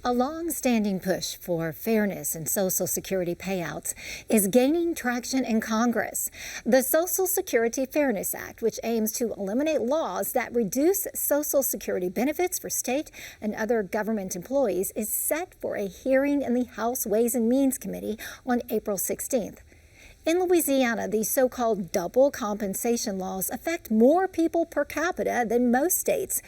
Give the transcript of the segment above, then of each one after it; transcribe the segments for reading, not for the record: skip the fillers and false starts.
A long-standing push for fairness in Social Security payouts is gaining traction in Congress. The Social Security Fairness Act, which aims to eliminate laws that reduce Social Security benefits for state and other government employees, is set for a hearing in the House Ways and Means Committee on April 16th. In Louisiana, these so-called double compensation laws affect more people per capita than most states.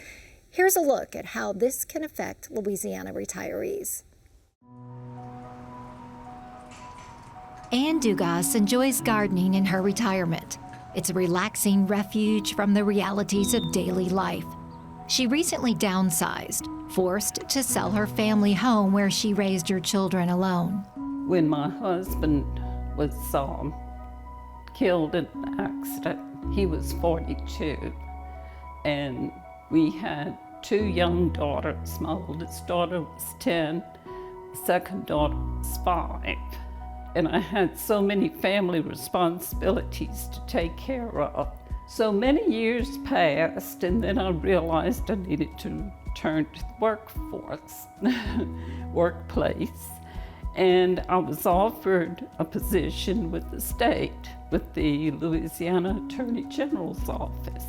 Here's a look at how this can affect Louisiana retirees. Ann Dugas enjoys gardening in her retirement. It's a relaxing refuge from the realities of daily life. She recently downsized, forced to sell her family home where she raised her children alone. When my husband was killed in an accident, he was 42, and we had 2 young daughters. My oldest daughter was 10, the second daughter was 5. And I had so many family responsibilities to take care of. So many years passed, and then I realized I needed to return to the workplace. And I was offered a position with the state, with the Louisiana Attorney General's office.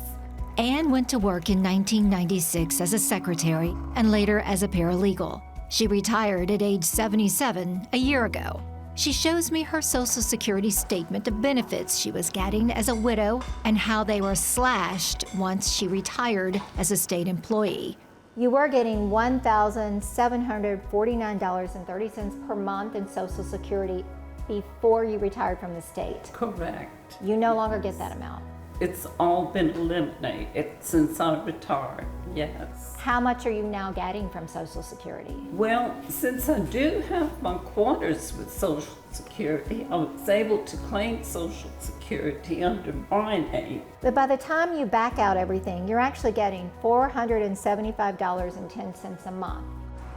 Ann went to work in 1996 as a secretary and later as a paralegal. She retired at age 77 a year ago. She shows me her Social Security statement of benefits she was getting as a widow and how they were slashed once she retired as a state employee. You were getting $1,749.30 per month in Social Security before you retired from the state. Correct. You no longer get that amount. It's all been eliminated since I retired, yes. How much are you now getting from Social Security? Well, since I do have my quarters with Social Security, I was able to claim Social Security under my name. But by the time you back out everything, you're actually getting $475.10 a month.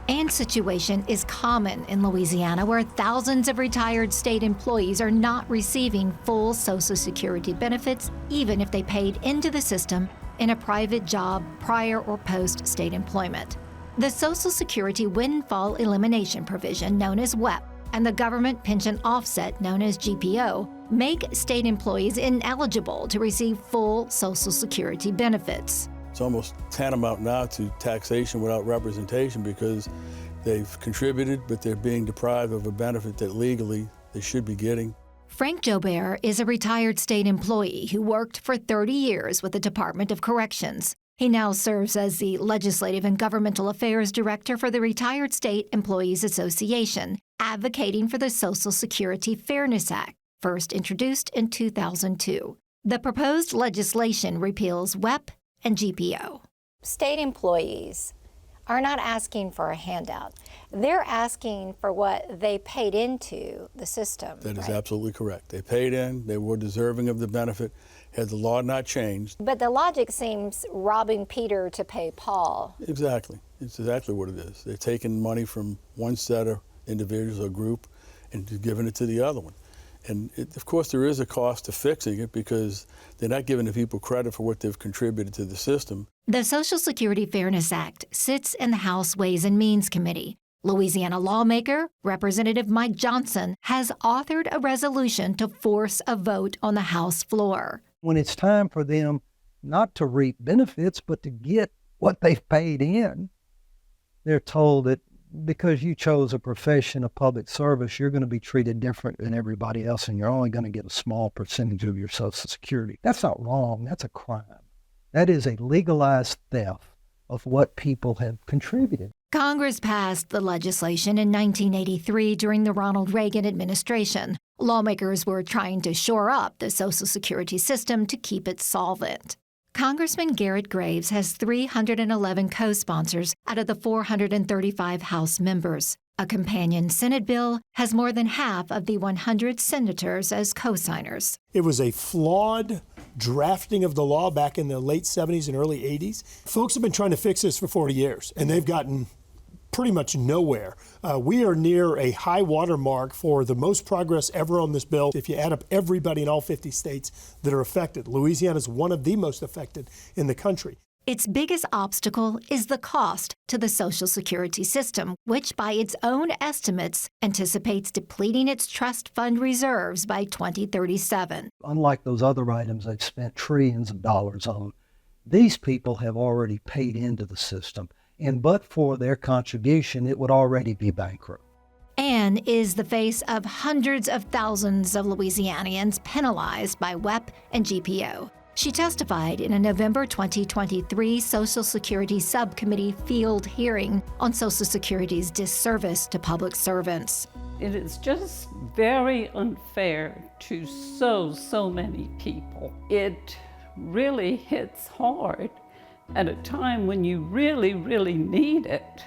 Ann's situation is common in Louisiana, where thousands of retired state employees are not receiving full Social Security benefits, even if they paid into the system in a private job prior or post state employment. The Social Security windfall elimination provision, known as WEP, and the government pension offset, known as GPO, make state employees ineligible to receive full Social Security benefits. It's almost tantamount now to taxation without representation, because they've contributed, but they're being deprived of a benefit that legally they should be getting. Frank Jobert is a retired state employee who worked for 30 years with the Department of Corrections. He now serves as the Legislative and Governmental Affairs Director for the Retired State Employees Association, advocating for the Social Security Fairness Act, first introduced in 2002. The proposed legislation repeals WEP and GPO. State employees are not asking for a handout. They're asking for what they paid into the system. That is absolutely correct. They paid in, they were deserving of the benefit, had the law not changed. But the logic seems robbing Peter to pay Paul. Exactly. It's exactly what it is. They're taking money from one set of individuals or group and giving it to the other one. And of course, there is a cost to fixing it, because they're not giving the people credit for what they've contributed to the system. The Social Security Fairness Act sits in the House Ways and Means Committee. Louisiana lawmaker Representative Mike Johnson has authored a resolution to force a vote on the House floor. When it's time for them not to reap benefits, but to get what they've paid in, they're told that because you chose a profession of public service, you're going to be treated different than everybody else, and you're only going to get a small percentage of your Social Security. That's not wrong. That's a crime. That is a legalized theft of what people have contributed. Congress passed the legislation in 1983 during the Ronald Reagan administration. Lawmakers were trying to shore up the Social Security system to keep it solvent. Congressman Garrett Graves has 311 co-sponsors out of the 435 House members. A companion Senate bill has more than half of the 100 senators as co-signers. It was a flawed drafting of the law back in the late 70s and early 80s. Folks have been trying to fix this for 40 years, and they've gotten pretty much nowhere. We are near a high water mark for the most progress ever on this bill. If you add up everybody in all 50 states that are affected, Louisiana is one of the most affected in the country. Its biggest obstacle is the cost to the Social Security system, which by its own estimates anticipates depleting its trust fund reserves by 2037. Unlike those other items they've spent trillions of dollars on, these people have already paid into the system, and but for their contribution, it would already be bankrupt. Anne is the face of hundreds of thousands of Louisianians penalized by WEP and GPO. She testified in a November 2023 Social Security Subcommittee field hearing on Social Security's disservice to public servants. It is just very unfair to so many people. It really hits hard at a time when you really need it.